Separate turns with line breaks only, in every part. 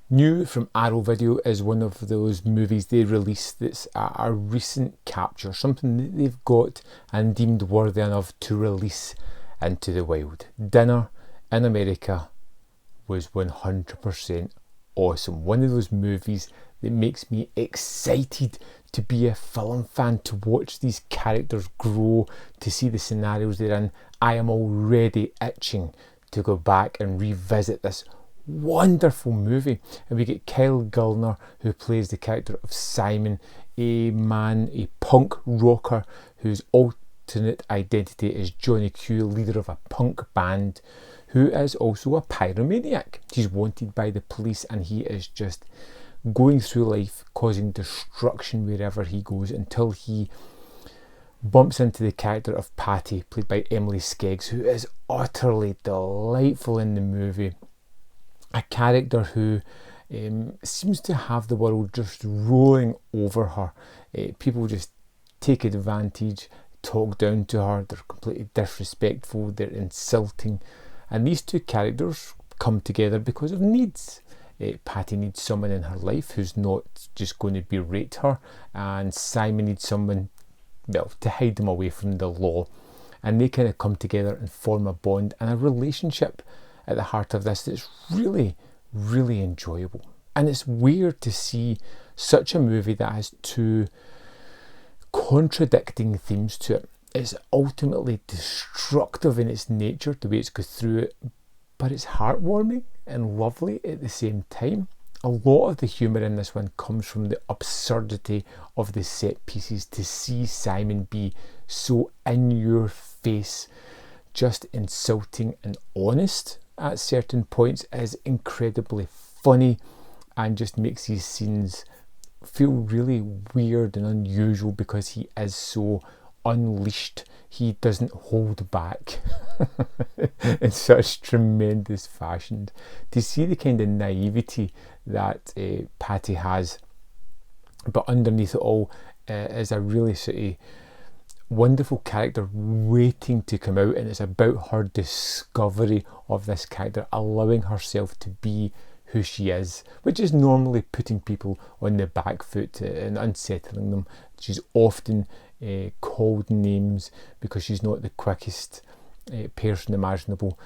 New from Arrow Video is one of those movies they released that's a recent capture, something that they've got and deemed worthy enough to release into the wild. Dinner in America was 100% awesome. One of those movies that makes me excited to be a film fan, to watch these characters grow, to see the scenarios they're in. I am already itching to go back and revisit this wonderful movie. And we get Kyle Gallner, who plays the character of Simon, a punk rocker whose alternate identity is Johnny Q, leader of a punk band, who is also a pyromaniac. He's wanted by the police, and he is just going through life causing destruction wherever he goes, until he bumps into the character of Patty, played by Emily Skeggs, who is utterly delightful in the movie. A character who seems to have the world just rolling over her. People just take advantage, talk down to her, they're completely disrespectful, they're insulting. And these two characters come together because of needs. Patty needs someone in her life who's not just going to berate her, and Simon needs someone, well, to hide them away from the law. And they kind of come together and form a bond and a relationship at the heart of this that's really, really enjoyable. And it's weird to see such a movie that has two contradicting themes to it. It's ultimately destructive in its nature, the way it's goes through it, but it's heartwarming and lovely at the same time. A lot of the humour in this one comes from the absurdity of the set pieces. To see Simon be so in your face, just insulting and honest at certain points, is incredibly funny and just makes these scenes feel really weird and unusual because he is so unleashed. He doesn't hold back in such tremendous fashion. To see the kind of naivety that Patty has, but underneath it all is a really sort of wonderful character waiting to come out, and it's about her discovery of this character, allowing herself to be who she is, which is normally putting people on the back foot and unsettling them. She's often called names because she's not the quickest person imaginable,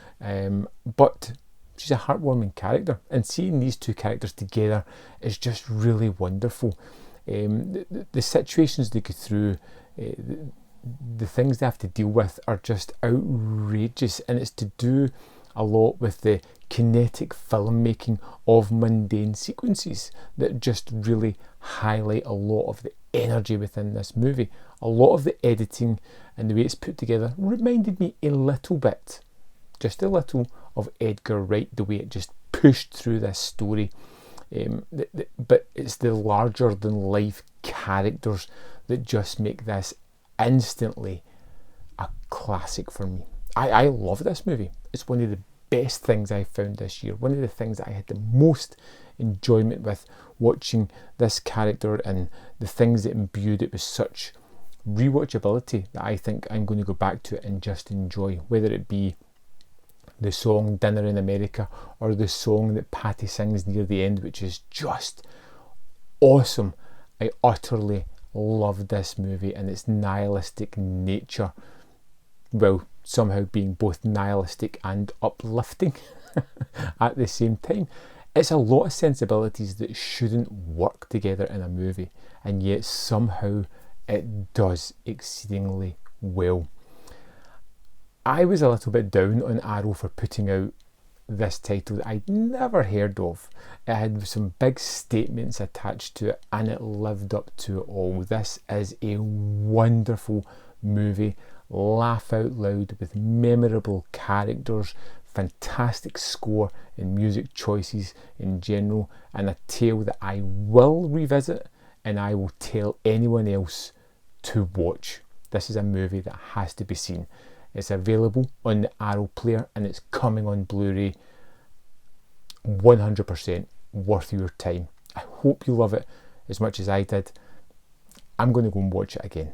but she's a heartwarming character, and seeing these two characters together is just really wonderful. The situations they go through, the things they have to deal with are just outrageous, and it's to do a lot with the kinetic filmmaking of mundane sequences that just really highlight a lot of the energy within this movie. A lot of the editing and the way it's put together reminded me a little bit, just a little, of Edgar Wright, the way it just pushed through this story. But it's the larger than life characters that just make this instantly a classic for me. I love this movie. It's one of the best things I found this year. One of the things that I had the most enjoyment with, watching this character and the things that imbued it with such rewatchability, that I think I'm going to go back to it and just enjoy, whether it be the song Dinner in America or the song that Patty sings near the end, which is just awesome. I utterly love this movie and its nihilistic nature, well, somehow being both nihilistic and uplifting at the same time. It's a lot of sensibilities that shouldn't work together in a movie, and yet somehow it does exceedingly well. I was a little bit down on Arrow for putting out this title that I'd never heard of. It had some big statements attached to it, and it lived up to it all. This is a wonderful movie, laugh out loud, with memorable characters, fantastic score and music choices in general, and a tale that I will revisit and I will tell anyone else to watch. This is a movie that has to be seen. It's available on the Arrow player and it's coming on Blu-ray. 100% worth your time. I hope you love it as much as I did. I'm going to go and watch it again.